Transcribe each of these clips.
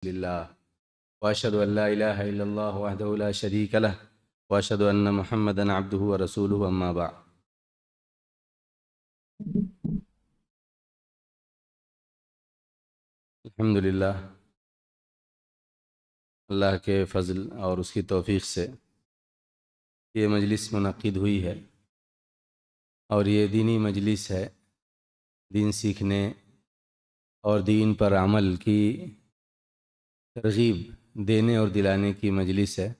لله وأشهد أن لا إله إلا الله وحده لا شريك له وأشهد أن محمدا عبده ورسوله أما بعد الحمدللہ اللہ کے فضل اور اس کی توفیق سے یہ مجلس منعقد ہوئی ہے اور یہ دینی مجلس ہے، دین سیکھنے اور دین پر عمل کی ترغیب دینے اور دلانے کی مجلس ہے۔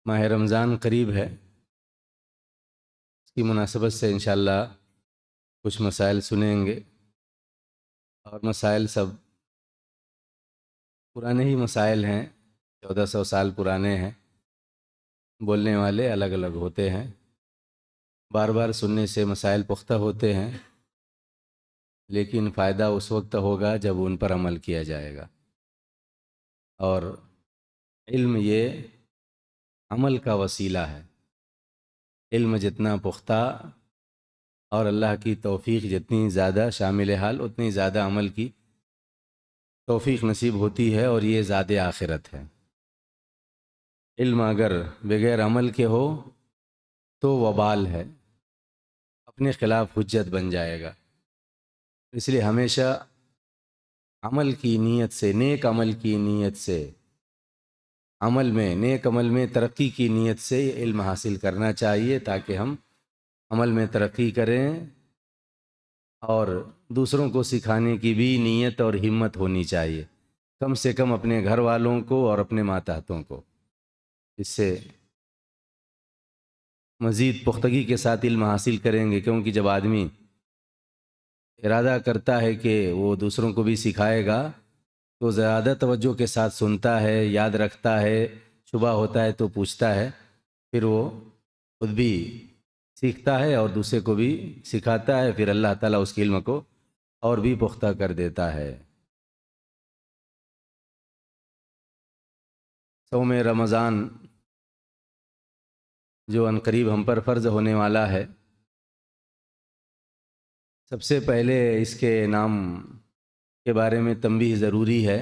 ماہ رمضان قریب ہے، اس کی مناسبت سے انشاءاللہ کچھ مسائل سنیں گے، اور مسائل سب پرانے ہی مسائل ہیں، 1400 سال پرانے ہیں، بولنے والے الگ الگ ہوتے ہیں، بار بار سننے سے مسائل پختہ ہوتے ہیں، لیکن فائدہ اس وقت ہوگا جب ان پر عمل کیا جائے گا، اور علم یہ عمل کا وسیلہ ہے۔ علم جتنا پختہ اور اللہ کی توفیق جتنی زیادہ شامل حال، اتنی زیادہ عمل کی توفیق نصیب ہوتی ہے، اور یہ زاد آخرت ہے۔ علم اگر بغیر عمل کے ہو تو وبال ہے، اپنے خلاف حجت بن جائے گا۔ اس لیے ہمیشہ عمل کی نیت سے، نیک عمل کی نیت سے، نیک عمل میں ترقی کی نیت سے علم حاصل کرنا چاہیے، تاکہ ہم عمل میں ترقی کریں، اور دوسروں کو سکھانے کی بھی نیت اور ہمت ہونی چاہیے، کم سے کم اپنے گھر والوں کو اور اپنے ماتحتوں کو۔ اس سے مزید پختگی کے ساتھ علم حاصل کریں گے، کیونکہ جب آدمی ارادہ کرتا ہے کہ وہ دوسروں کو بھی سکھائے گا تو زیادہ توجہ کے ساتھ سنتا ہے، یاد رکھتا ہے، شبہ ہوتا ہے تو پوچھتا ہے، پھر وہ خود بھی سیکھتا ہے اور دوسرے کو بھی سکھاتا ہے، پھر اللہ تعالیٰ اس کے علم کو اور بھی پختہ کر دیتا ہے۔ صوم رمضان جو عنقریب ہم پر فرض ہونے والا ہے، سب سے پہلے اس کے نام کے بارے میں تنبیہ ضروری ہے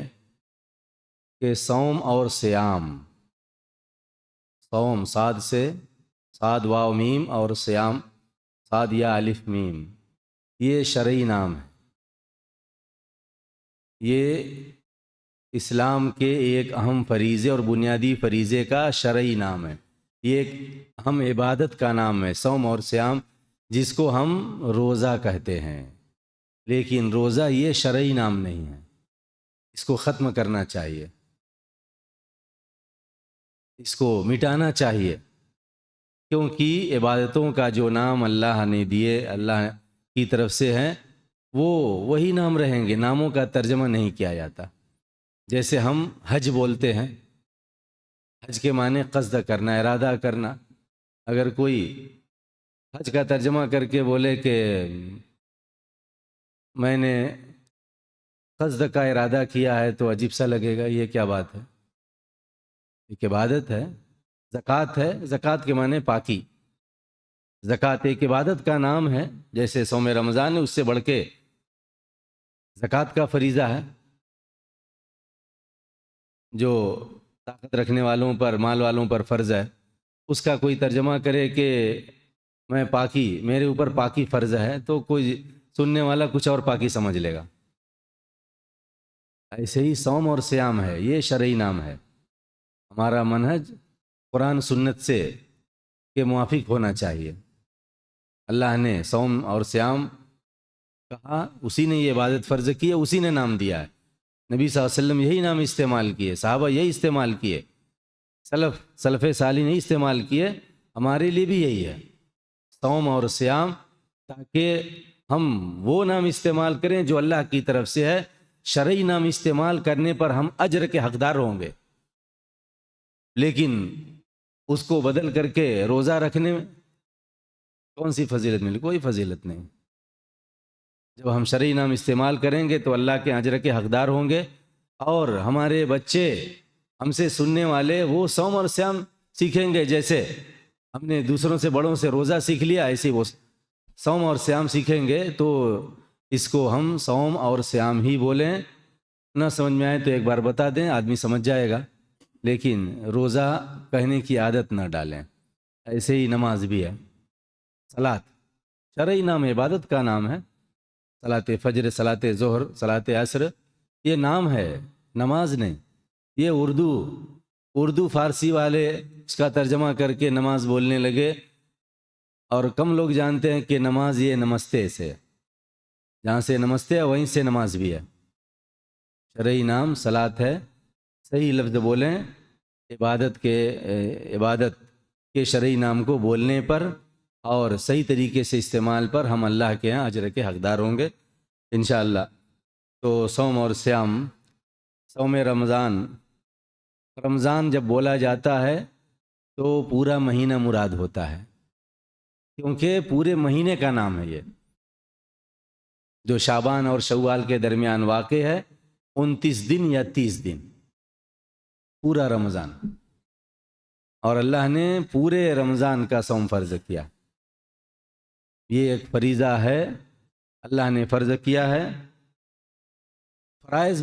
کہ صوم اور سیام، صوم صاد سے، صاد واو میم، اور سیام صاد یا الف میم، یہ شرعی نام ہے۔ یہ اسلام کے ایک اہم فریضے اور بنیادی فریضے کا شرعی نام ہے، یہ ایک اہم عبادت کا نام ہے، صوم اور سیام، جس کو ہم روزہ کہتے ہیں، لیکن روزہ یہ شرعی نام نہیں ہے، اس کو ختم کرنا چاہیے، اس کو مٹانا چاہیے، کیونکہ عبادتوں کا جو نام اللہ نے دیے، اللہ کی طرف سے ہیں، وہ وہی نام رہیں گے، ناموں کا ترجمہ نہیں کیا جاتا۔ جیسے ہم حج بولتے ہیں، حج کے معنی قصد کرنا، ارادہ کرنا۔ اگر کوئی حج کا ترجمہ کر کے بولے کہ میں نے قصد کا ارادہ کیا ہے، تو عجیب سا لگے گا، یہ کیا بات ہے؟ ایک عبادت ہے، زکوٰۃ ہے، زکوٰۃ کے معنی پاکی، زکوٰۃ ایک عبادت کا نام ہے، جیسے صوم رمضان ہے، اس سے بڑھ کے زکوٰۃ کا فریضہ ہے، جو طاقت رکھنے والوں پر، مال والوں پر فرض ہے۔ اس کا کوئی ترجمہ کرے کہ میں پاکی، میرے اوپر پاکی فرض ہے، تو کوئی سننے والا کچھ اور پاکی سمجھ لے گا۔ ایسے ہی صوم اور سیام ہے، یہ شرعی نام ہے۔ ہمارا منہج قرآن سنت سے کے موافق ہونا چاہیے۔ اللہ نے صوم اور سیام کہا، اسی نے یہ عبادت فرض کی ہے، اسی نے نام دیا ہے، نبی صلی اللہ علیہ وسلم یہی نام استعمال کیے، صحابہ یہی استعمال کیے، سلف صالح نہیں استعمال کیے، ہمارے لیے بھی یہی ہے، صوم اور سیام، تاکہ ہم وہ نام استعمال کریں جو اللہ کی طرف سے ہے۔ شرعی نام استعمال کرنے پر ہم اجر کے حقدار ہوں گے، لیکن اس کو بدل کر کے روزہ رکھنے میں کون سی فضیلت ملی؟ کوئی فضیلت نہیں۔ جب ہم شرعی نام استعمال کریں گے تو اللہ کے اجر کے حقدار ہوں گے، اور ہمارے بچے ہم سے سننے والے وہ صوم اور سیام سیکھیں گے، جیسے ہم نے دوسروں سے، بڑوں سے روزہ سیکھ لیا، ایسے وہ صوم اور سیام سیکھیں گے، تو اس کو ہم صوم اور سیام ہی بولیں، نہ سمجھ میں آئے تو ایک بار بتا دیں، آدمی سمجھ جائے گا، لیکن روزہ کہنے کی عادت نہ ڈالیں۔ ایسے ہی نماز بھی ہے، صلاۃ شرعی نام ہے، عبادت کا نام ہے۔ صلاۃ فجر، صلاۃ ظہر، صلاۃ عصر، یہ نام ہے، نماز نہیں۔ یہ اردو فارسی والے اس کا ترجمہ کر کے نماز بولنے لگے، اور کم لوگ جانتے ہیں کہ نماز یہ نمستے سے، جہاں سے نمستے ہے وہیں سے نماز بھی ہے۔ شرعی نام صلاۃ ہے، صحیح لفظ بولیں، عبادت کے شرعی نام کو بولنے پر اور صحیح طریقے سے استعمال پر ہم اللہ کے ہاں اجر کے حقدار ہوں گے انشاءاللہ۔ تو صوم اور صیام، صوم رمضان جب بولا جاتا ہے تو پورا مہینہ مراد ہوتا ہے، کیونکہ پورے مہینے کا نام ہے یہ، جو شعبان اور شوال کے درمیان واقع ہے، 29 دن یا 30 دن پورا رمضان، اور اللہ نے پورے رمضان کا صوم فرض کیا۔ یہ ایک فریضہ ہے، اللہ نے فرض کیا ہے۔ فرائض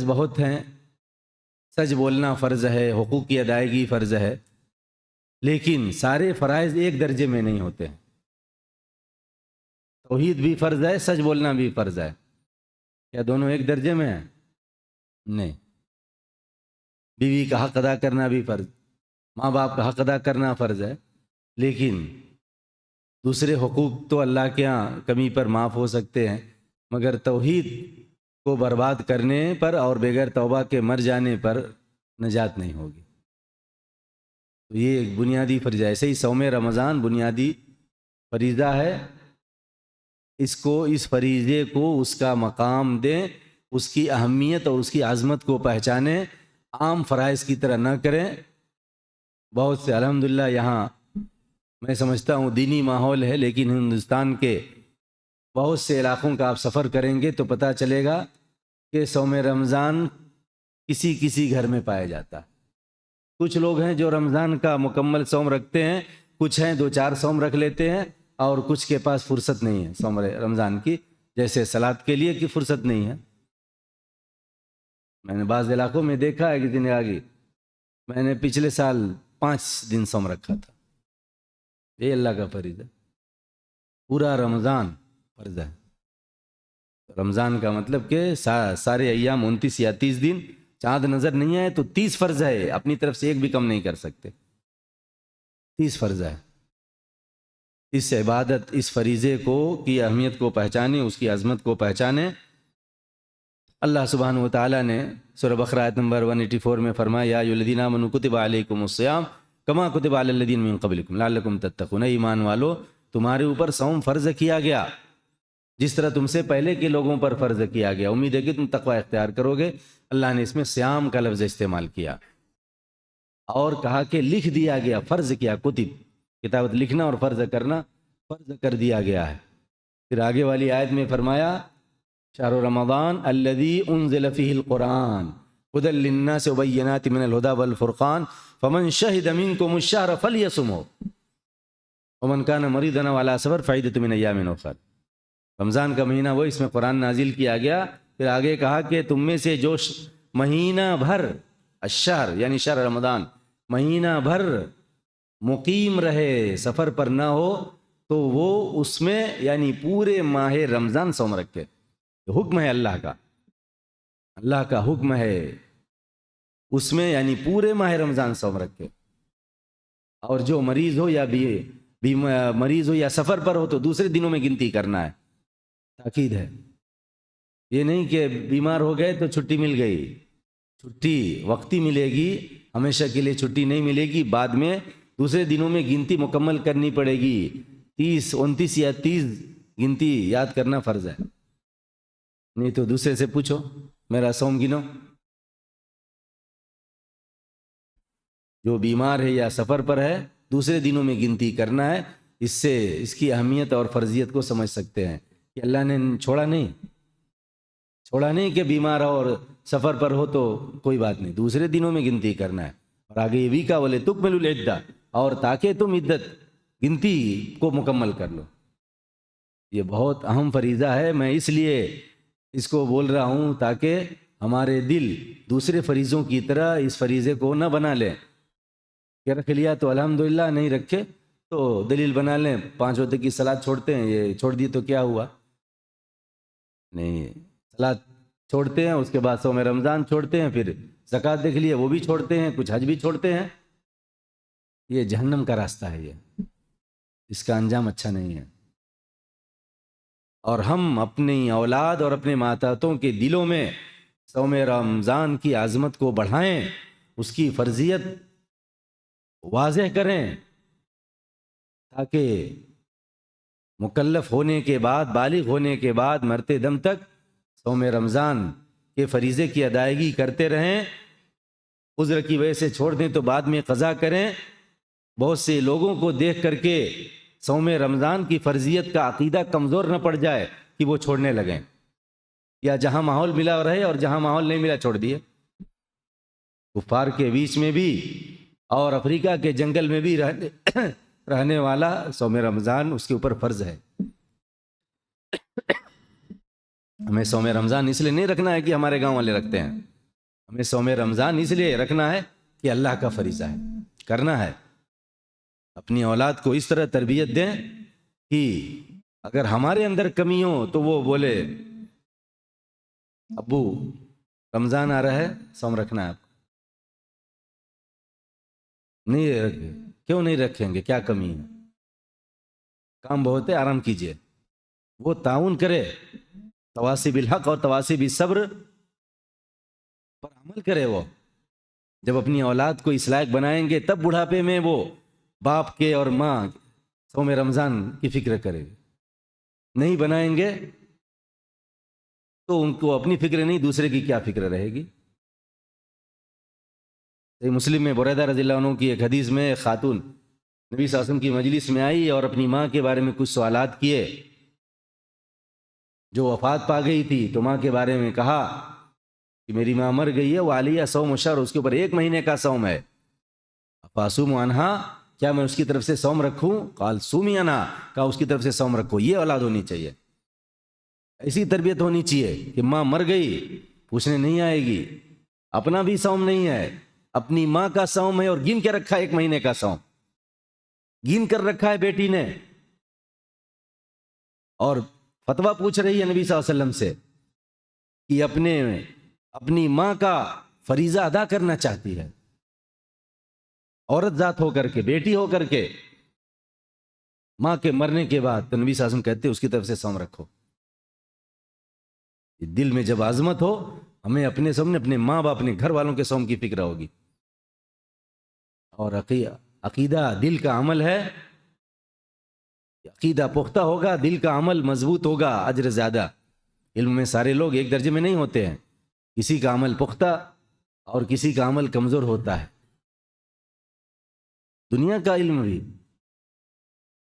بہت ہیں، سچ بولنا فرض ہے، حقوق کی ادائیگی فرض ہے، لیکن سارے فرائض ایک درجے میں نہیں ہوتے ہیں۔ توحید بھی فرض ہے، سچ بولنا بھی فرض ہے، کیا دونوں ایک درجے میں ہیں؟ نہیں۔ بیوی کا حق ادا کرنا بھی فرض، ماں باپ کا حق ادا کرنا فرض ہے، لیکن دوسرے حقوق تو اللہ کے ہاں کمی پر معاف ہو سکتے ہیں، مگر توحید کو برباد کرنے پر اور بغیر توبہ کے مر جانے پر نجات نہیں ہوگی۔ تو یہ ایک بنیادی فریضہ ہے، ایسے ہی صوم رمضان بنیادی فریضہ ہے۔ اس فریضے کو اس کا مقام دیں، اس کی اہمیت اور اس کی عظمت کو پہچانیں، عام فرائض کی طرح نہ کریں۔ بہت سے الحمدللہ یہاں میں سمجھتا ہوں دینی ماحول ہے، لیکن ہندوستان کے بہت سے علاقوں کا آپ سفر کریں گے تو پتہ چلے گا کہ صوم رمضان کسی گھر میں پایا جاتا ہے۔ کچھ لوگ ہیں جو رمضان کا مکمل صوم رکھتے ہیں، کچھ ہیں 2-4 صوم رکھ لیتے ہیں، اور کچھ کے پاس فرصت نہیں ہے صوم رمضان کی، جیسے صلاۃ کے لیے کی فرصت نہیں ہے۔ میں نے بعض علاقوں میں دیکھا ہے، کسی نے کہا کہ میں نے پچھلے سال 5 دن صوم رکھا تھا۔ یہ اللہ کا فرض ہے، پورا رمضان فرض ہے۔ رمضان کا مطلب کہ سارے ایام 29 یا 30 دن، چاند نظر نہیں آئے تو 30 فرض ہے، اپنی طرف سے ایک بھی کم نہیں کر سکتے، 30 فرض ہے۔ اس عبادت، اس فریضے کو کی اہمیت کو پہچانے، اس کی عظمت کو پہچانے۔ اللہ سبحانہ و تعالیٰ نے سورہ بقرہ آیت نمبر 184 میں فرمایا، یا ایھا الذین آمنوا کتب علیکم الصیام کما کتب علی الذین من قبلکم لعلکم تتقون۔ اے ایمان والو، تمہارے اوپر صوم فرض کیا گیا جس طرح تم سے پہلے کے لوگوں پر فرض کیا گیا، امید ہے کہ تم تقوی اختیار کرو گے۔ اللہ نے اس میں صیام کا لفظ استعمال کیا اور کہا کہ لکھ دیا گیا، فرض کیا، کتب کتابت لکھنا اور فرض کرنا فرض کر دیا گیا ہے۔ پھر آگے والی آیت میں فرمایا، شہر رمضان الذی انزل فیہ القرآن ھدی للناس وبینات من الھدی والفرقان فمن شہد منکم الشہر فلیصمہ ومن کان مریضا او علی سفر فعدۃ من ایام اخر۔ رمضان کا مہینہ وہ، اس میں قرآن نازل کیا گیا۔ پھر آگے کہا کہ تم میں سے جو مہینہ بھر، الشہر یعنی شہر رمضان، مہینہ بھر مقیم رہے، سفر پر نہ ہو، تو وہ اس میں یعنی پورے ماہ رمضان صوم رکھے۔ حکم ہے اللہ کا، اللہ کا حکم ہے اس میں، یعنی پورے ماہ رمضان صوم رکھے۔ اور جو مریض ہو یا مریض ہو یا سفر پر ہو تو دوسرے دنوں میں گنتی کرنا ہے، تاکید ہے۔ یہ نہیں کہ بیمار ہو گئے تو چھٹی مل گئی، چھٹی وقتی ملے گی، ہمیشہ کے لیے چھٹی نہیں ملے گی، بعد میں دوسرے دنوں میں گنتی مکمل کرنی پڑے گی۔ 29 یا 30 گنتی یاد کرنا فرض ہے، نہیں تو دوسرے سے پوچھو میرا صوم گنو۔ جو بیمار ہے یا سفر پر ہے دوسرے دنوں میں گنتی کرنا ہے، اس سے اس کی اہمیت اور فرضیت کو سمجھ سکتے ہیں کہ اللہ نے چھوڑا نہیں کہ بیمار ہو اور سفر پر ہو تو کوئی بات نہیں، دوسرے دنوں میں گنتی کرنا ہے۔ اور آگے یہ بھی کہا وَلِتُکْمِلُوا الْعِدَّۃَ، اور تاکہ تم عدت گنتی کو مکمل کر لو۔ یہ بہت اہم فریضہ ہے۔ میں اس لیے اس کو بول رہا ہوں تاکہ ہمارے دل دوسرے فریضوں کی طرح اس فریضے کو نہ بنا لیں کہ رکھ لیا تو الحمدللہ، نہیں رکھے تو دلیل بنا لیں، 5 وقت کی صلاۃ چھوڑتے ہیں، یہ چھوڑ دی تو کیا ہوا؟ نہیں، صلاۃ چھوڑتے ہیں، اس کے بعد صوم رمضان چھوڑتے ہیں، پھر زکوٰۃ دیکھ لیے وہ بھی چھوڑتے ہیں، کچھ حج بھی چھوڑتے ہیں۔ یہ جہنم کا راستہ ہے، یہ اس کا انجام اچھا نہیں ہے۔ اور ہم اپنی اولاد اور اپنے ماتحتوں کے دلوں میں صوم رمضان کی عظمت کو بڑھائیں، اس کی فرضیت واضح کریں، تاکہ مکلف ہونے کے بعد، بالغ ہونے کے بعد مرتے دم تک صوم رمضان کے فریضے کی ادائیگی کرتے رہیں۔ عذر کی وجہ سے چھوڑ دیں تو بعد میں قضا کریں۔ بہت سے لوگوں کو دیکھ کر کے صوم رمضان کی فرضیت کا عقیدہ کمزور نہ پڑ جائے کہ وہ چھوڑنے لگیں، یا جہاں ماحول ملا رہے اور جہاں ماحول نہیں ملا چھوڑ دیے۔ کفار کے بیچ میں بھی اور افریقہ کے جنگل میں بھی رہنے والا صوم رمضان اس کے اوپر فرض ہے۔ ہمیں صوم رمضان اس لیے نہیں رکھنا ہے کہ ہمارے گاؤں والے رکھتے ہیں، ہمیں صوم رمضان اس لیے رکھنا ہے کہ اللہ کا فریضہ ہے، کرنا ہے۔ اپنی اولاد کو اس طرح تربیت دیں کہ اگر ہمارے اندر کمی ہو تو وہ بولے ابو رمضان آ رہا ہے، صوم رکھنا ہے آپ کو۔ نہیں رکھے، کیوں نہیں رکھیں گے؟ کیا کمی ہے؟ کام بہت ہے، آرام کیجئے۔ وہ تعاون کرے، تواصی بالحق اور تواصی بالصبر پر عمل کرے۔ وہ جب اپنی اولاد کو اس لائق بنائیں گے تب بڑھاپے میں وہ باپ کے اور ماں صوم رمضان کی فکر کرے گے۔ نہیں بنائیں گے تو ان کو اپنی فکر نہیں، دوسرے کی کیا فکر رہے گی؟ مسلم میں بریدہ رضی اللہ عنہ کی ایک حدیث میں ایک خاتون نبی صلی اللہ علیہ وسلم کی مجلس میں آئی اور اپنی ماں کے بارے میں کچھ سوالات کیے، جو وفات پا گئی تھی، تو ماں کے بارے میں کہا کہ میری ماں مر گئی ہے، وہ علیہ صوم شہر، اس کے اوپر 1 مہینے کا صوم ہے، فاصوم عنہا، کیا میں اس کی طرف سے صوم رکھوں؟ قال صومی عنہا، کہا اس کی طرف سے صوم رکھو۔ یہ اولاد ہونی چاہیے، ایسی تربیت ہونی چاہیے کہ ماں مر گئی پوچھنے نہیں آئے گی، اپنا بھی صوم نہیں ہے، اپنی ماں کا صوم ہے، اور گن کے رکھا ہے 1 مہینے کا صوم، گن کر رکھا ہے بیٹی نے، اور فتویٰ پوچھ رہی ہے نبی صلی اللہ علیہ وسلم سے کہ اپنی ماں کا فریضہ ادا کرنا چاہتی ہے، عورت ذات ہو کر کے، بیٹی ہو کر کے، ماں کے مرنے کے بعد، تو نبی صلی اللہ علیہ وسلم کہتے اس کی طرف سے صوم رکھو۔ دل میں جب عظمت ہو، ہمیں اپنے سامنے اپنے ماں باپ، اپنے گھر والوں کے صوم کی فکر ہوگی۔ اور عقیدہ دل کا عمل ہے، عقیدہ پختہ ہوگا، دل کا عمل مضبوط ہوگا، اجر زیادہ۔ علم میں سارے لوگ ایک درجے میں نہیں ہوتے ہیں، کسی کا عمل پختہ اور کسی کا عمل کمزور ہوتا ہے۔ دنیا کا علم بھی،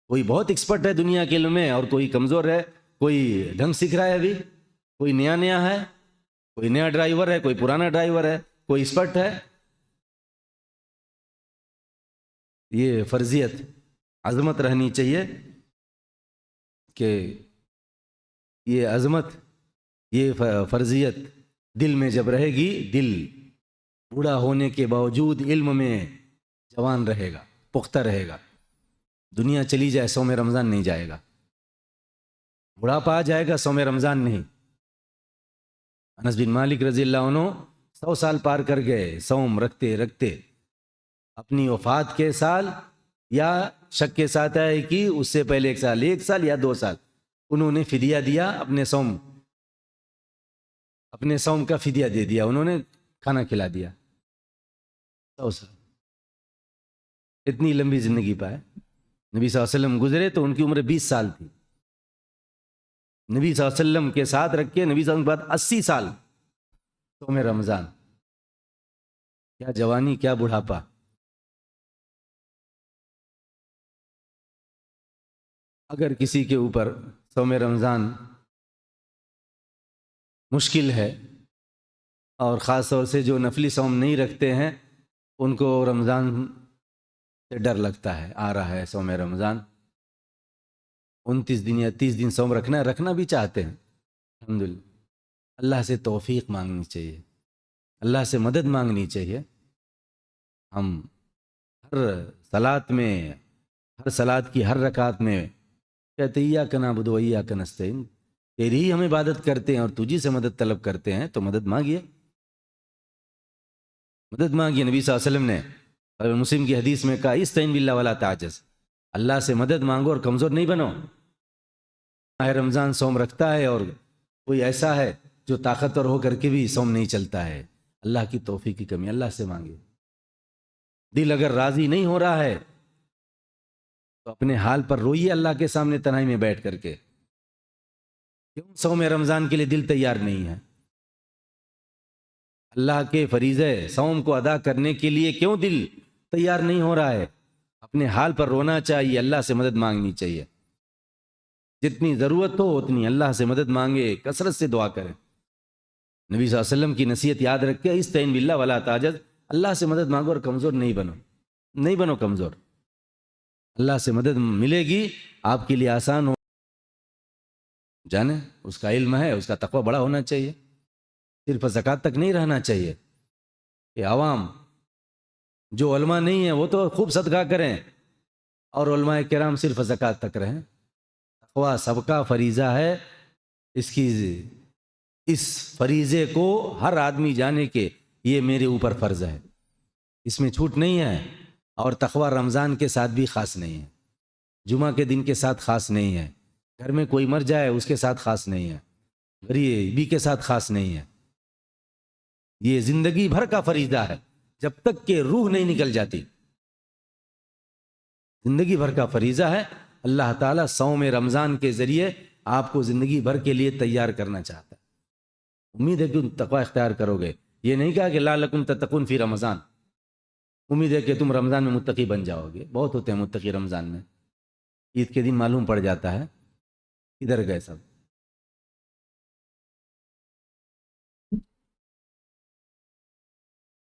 کوئی بہت ایکسپرٹ ہے دنیا کے علم میں اور کوئی کمزور ہے، کوئی ڈھنگ سیکھ رہا ہے ابھی، کوئی نیا ہے، کوئی نیا ڈرائیور ہے، کوئی پرانا ڈرائیور ہے، کوئی ایکسپرٹ ہے۔ یہ فرضیت، عظمت رہنی چاہیے کہ یہ عظمت، یہ فرضیت دل میں جب رہے گی، دل بوڑھا ہونے کے باوجود علم میں جوان رہے گا، پختہ رہے گا۔ دنیا چلی جائے، صوم رمضان نہیں جائے گا، بڑھاپا آ جائے گا، صوم رمضان نہیں۔ انس بن مالک رضی اللہ عنہ 100 سال پار کر گئے صوم رکھتے رکھتے، اپنی وفات کے سال، یا شک کے ساتھ ہے کہ اس سے پہلے 1 سال یا 2 سال انہوں نے فدیہ دیا، اپنے صوم کا فدیہ دے دیا، انہوں نے کھانا کھلا دیا۔ 100 سال، اتنی لمبی زندگی پائے۔ نبی صلی اللہ علیہ وسلم گزرے تو ان کی عمر 20 سال تھی، نبی صلی اللہ علیہ وسلم کے ساتھ رکھ کے نبی صلی اللہ علیہ وسلم کے بعد 80 سال صوم رمضان۔ کیا جوانی، کیا بڑھاپا! اگر کسی کے اوپر صوم رمضان مشکل ہے، اور خاص طور سے جو نفلی صوم نہیں رکھتے ہیں، ان کو رمضان سے ڈر لگتا ہے، آ رہا ہے صوم رمضان، 29 دن یا 30 دن صوم رکھنا بھی چاہتے ہیں، الحمدللہ، اللہ سے توفیق مانگنی چاہیے، اللہ سے مدد مانگنی چاہیے۔ ہم ہر صلات میں، ہر صلات کی ہر رکعت میں کہتے ایاک نعبد و ایاک نستعین، تیری ہی ہم عبادت کرتے ہیں اور تجھی سے مدد طلب کرتے ہیں، تو مدد مانگیے، مدد مانگیے۔ نبی صلی اللہ علیہ وسلم نے مسلم کی حدیث میں کہا استعین باللہ ولا تعجز، اللہ سے مدد مانگو اور کمزور نہیں بنو۔ ماہ رمضان صوم رکھتا ہے اور کوئی ایسا ہے جو طاقتور ہو کر کے بھی صوم نہیں چلتا ہے، اللہ کی توفیق کی کمی، اللہ سے مانگے۔ دل اگر راضی نہیں ہو رہا ہے تو اپنے حال پر روئیے اللہ کے سامنے تنہائی میں بیٹھ کر کے، کیوں صوم رمضان کے لیے دل تیار نہیں ہے؟ اللہ کے فریضے صوم کو ادا کرنے کے لیے کیوں دل تیار نہیں ہو رہا ہے؟ اپنے حال پر رونا چاہیے، اللہ سے مدد مانگنی چاہیے، جتنی ضرورت ہو اتنی اللہ سے مدد مانگے، کثرت سے دعا کریں۔ نبی صلی اللہ علیہ وسلم کی نصیحت یاد رکھے، استعین باللہ ولا تعجز، اللہ سے مدد مانگو اور کمزور نہیں بنو، نہیں بنو کمزور، اللہ سے مدد ملے گی، آپ کے لیے آسان ہو۔ جانے اس کا علم ہے، اس کا تقوی بڑا ہونا چاہیے، صرف زکوٰۃ تک نہیں رہنا چاہیے کہ عوام جو علماء نہیں ہیں وہ تو خوب صدقہ کریں اور علماء کرام صرف زکوٰۃ تک رہیں۔ تقوی سب کا فریضہ ہے، اس فریضے کو ہر آدمی جانے کہ یہ میرے اوپر فرض ہے، اس میں چھوٹ نہیں ہے۔ اور تقوی رمضان کے ساتھ بھی خاص نہیں ہے، جمعہ کے دن کے ساتھ خاص نہیں ہے، گھر میں کوئی مر جائے اس کے ساتھ خاص نہیں ہے، غریبی کے ساتھ خاص نہیں ہے، یہ زندگی بھر کا فریضہ ہے جب تک کہ روح نہیں نکل جاتی، زندگی بھر کا فریضہ ہے۔ اللہ تعالیٰ صوم رمضان کے ذریعے آپ کو زندگی بھر کے لیے تیار کرنا چاہتا ہے۔ امید ہے کہ تم تقوی اختیار کرو گے، یہ نہیں کہا کہ لعلکم تتقون فی رمضان، امید ہے کہ تم رمضان میں متقی بن جاؤ گے۔ بہت ہوتے ہیں متقی رمضان میں، عید کے دن معلوم پڑ جاتا ہے ادھر گئے سب۔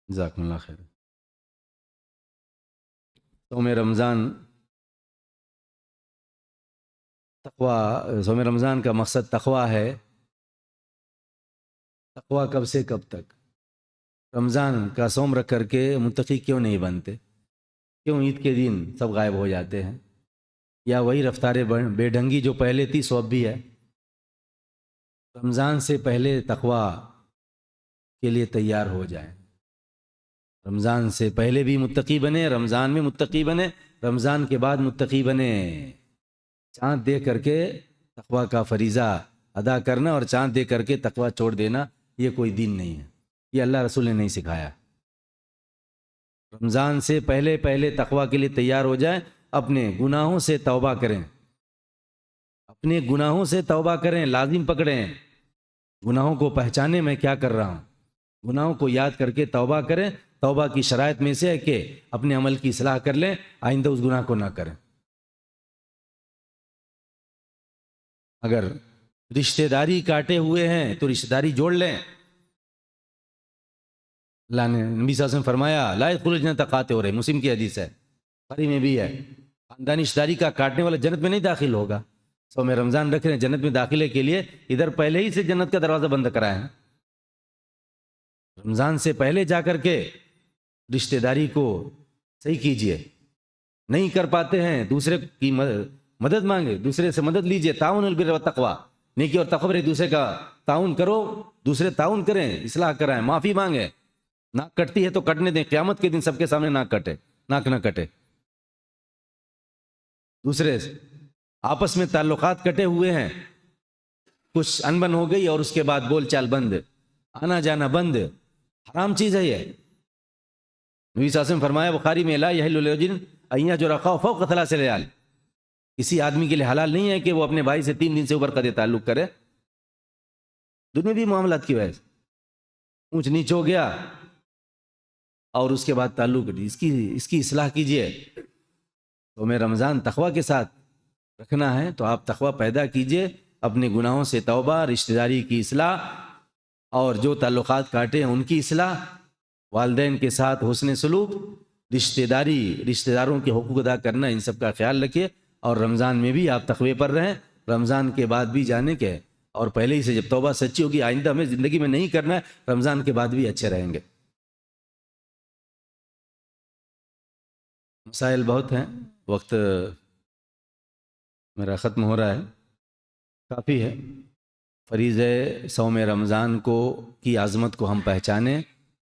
جزاکم اللہ خیر۔ صوم رمضان، تقوی، صوم رمضان کا مقصد تقوی ہے۔ تقوی کب سے کب تک؟ رمضان کا صوم رکھ کر کے متقی کیوں نہیں بنتے؟ کیوں عید کے دن سب غائب ہو جاتے ہیں؟ یا وہی رفتار بے ڈھنگی جو پہلے تھی سو اب بھی ہے؟ رمضان سے پہلے تقوی کے لیے تیار ہو جائیں، رمضان سے پہلے بھی متقی بنے، رمضان میں متقی بنے، رمضان کے بعد متقی بنے۔ چاند دیکھ کر کے تقوی کا فریضہ ادا کرنا اور چاند دیکھ کر کے تقوی چھوڑ دینا یہ کوئی دین نہیں ہے، یہ اللہ رسول نے نہیں سکھایا۔ رمضان سے پہلے تقوی کے لیے تیار ہو جائیں، اپنے گناہوں سے توبہ کریں، اپنے گناہوں سے توبہ کریں، لازم پکڑیں، گناہوں کو پہچانے میں کیا کر رہا ہوں، گناہوں کو یاد کر کے توبہ کریں۔ توبہ کی شرائط میں سے ہے کہ اپنے عمل کی اصلاح کر لیں، آئندہ اس گناہ کو نہ کریں۔ اگر رشتہ داری کاٹے ہوئے ہیں تو رشتہ داری جوڑ لیں۔ اللہ نے، نبی صلی اللہ علیہ وسلم فرمایا لا يدخل الجنۃ قاطع، مسلم کی حدیث ہے، بخاری میں بھی ہے، خاندانی رشتہ داری کا کاٹنے والا جنت میں نہیں داخل ہوگا۔ صوم رمضان رکھ رہے ہیں، جنت میں داخلے کے لیے ادھر پہلے ہی سے جنت کا دروازہ بند کرائے ہیں۔ رمضان سے پہلے جا کر کے رشتہ داری کو صحیح کیجئے، نہیں کر پاتے ہیں دوسرے کی مدد مانگے، دوسرے سے مدد لیجئے۔ تعاون البر والتقوی، نیکی اور تقوی، دوسرے کا تعاون کرو، دوسرے تعاون کریں، اصلاح کرائیں، معافی مانگیں۔ ناک کٹتی ہے تو کٹنے دیں، قیامت کے دن سب کے سامنے ناک کٹے، ناک نہ کٹے۔ دوسرے آپس میں تعلقات کٹے ہوئے ہیں، کچھ انبن ہو گئی اور اس کے بعد بول چال بند، آنا جانا بند، حرام چیز ہے یہ۔ نبی صلی اللہ علیہ وسلم فرمایا بخاری میں لا یحل لرجل ان یهجر اخاه فوق 3 لیال، کسی آدمی کے لیے حلال نہیں ہے کہ وہ اپنے بھائی سے 3 دن سے اوپر قطع تعلق کرے، دنیاوی معاملات کی وجہ سے اونچ نیچ ہو گیا اور اس کے بعد تعلق، اس کی اصلاح کیجئے۔ تو میں رمضان تقوی کے ساتھ رکھنا ہے تو آپ تقوی پیدا کیجئے، اپنے گناہوں سے توبہ، رشتہ داری کی اصلاح اور جو تعلقات کاٹے ہیں ان کی اصلاح، والدین کے ساتھ حسن سلوک، رشتہ داروں کے حقوق ادا کرنا، ان سب کا خیال رکھیے۔ اور رمضان میں بھی آپ تقوی پر رہیں، رمضان کے بعد بھی جانے کے اور پہلے ہی سے جب توبہ سچی ہوگی آئندہ ہمیں زندگی میں نہیں کرنا ہے، رمضان کے بعد بھی اچھے رہیں گے۔ مسائل بہت ہیں، وقت میرا ختم ہو رہا ہے، کافی ہے۔ فریضہ صوم رمضان کو کی عظمت کو ہم پہچانیں،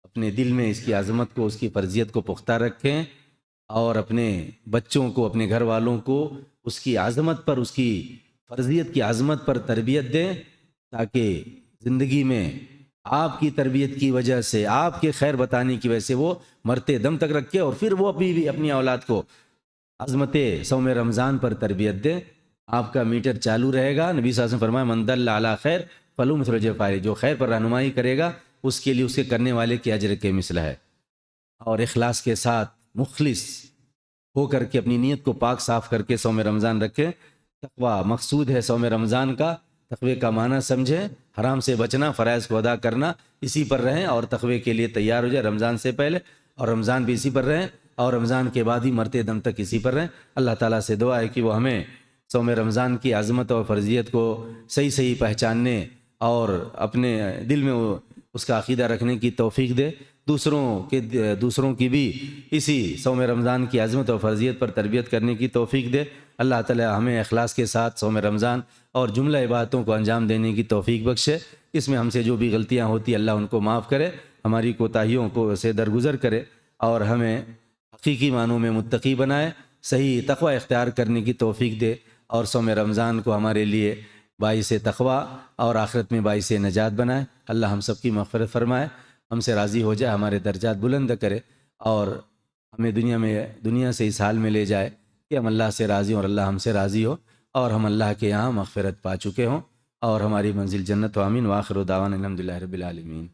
اپنے دل میں اس کی عظمت کو، اس کی فرضیت کو پختہ رکھیں، اور اپنے بچوں کو، اپنے گھر والوں کو اس کی عظمت پر، اس کی فرضیت کی عظمت پر تربیت دیں، تاکہ زندگی میں آپ کی تربیت کی وجہ سے، آپ کے خیر بتانے کی وجہ سے وہ مرتے دم تک رکھے، اور پھر وہ بھی اپنی اولاد کو عظمت صوم رمضان پر تربیت دے۔ آپ کا میٹر چالو رہے گا۔ نبی صلی اللہ علیہ وسلم فرمایا من دل علی خیر فلہ مثل اجر فاعل، جو خیر پر رہنمائی کرے گا اس کے لیے اس کے کرنے والے کے اجر کے مثل ہے۔ اور اخلاص کے ساتھ مخلص ہو کر کے اپنی نیت کو پاک صاف کر کے صوم رمضان رکھیں۔ تقویٰ مقصود ہے صوم رمضان کا، تقوی کا معنی سمجھیں، حرام سے بچنا، فرائض کو ادا کرنا، اسی پر رہیں، اور تقوی کے لیے تیار ہو جائے رمضان سے پہلے، اور رمضان بھی اسی پر رہیں، اور رمضان کے بعد ہی مرتے دم تک اسی پر رہیں۔ اللہ تعالیٰ سے دعا ہے کہ وہ ہمیں صوم رمضان کی عظمت اور فرضیت کو صحیح صحیح پہچاننے اور اپنے دل میں اس کا عقیدہ رکھنے کی توفیق دے، دوسروں کی بھی اسی صوم رمضان کی عظمت اور فرضیت پر تربیت کرنے کی توفیق دے۔ اللہ تعالیٰ ہمیں اخلاص کے ساتھ صوم رمضان اور جملہ عبادتوں کو انجام دینے کی توفیق بخشے۔ اس میں ہم سے جو بھی غلطیاں ہوتی اللہ ان کو معاف کرے، ہماری کوتاہیوں کو سے درگزر کرے، اور ہمیں حقیقی معنوں میں متقی بنائے، صحیح تقوی اختیار کرنے کی توفیق دے، اور صوم رمضان کو ہمارے لیے باعث تقوی اور آخرت میں باعث نجات بنائے۔ اللہ ہم سب کی مغفرت فرمائے، ہم سے راضی ہو جائے، ہمارے درجات بلند کرے، اور ہمیں دنیا سے اس حال میں لے جائے کہ ہم اللہ سے راضی ہوں اور اللہ ہم سے راضی ہو، اور ہم اللہ کے یہاں مغفرت پا چکے ہوں، اور ہماری منزل جنت و آمین۔ وآخر دعوانا الحمدللہ رب العالمین۔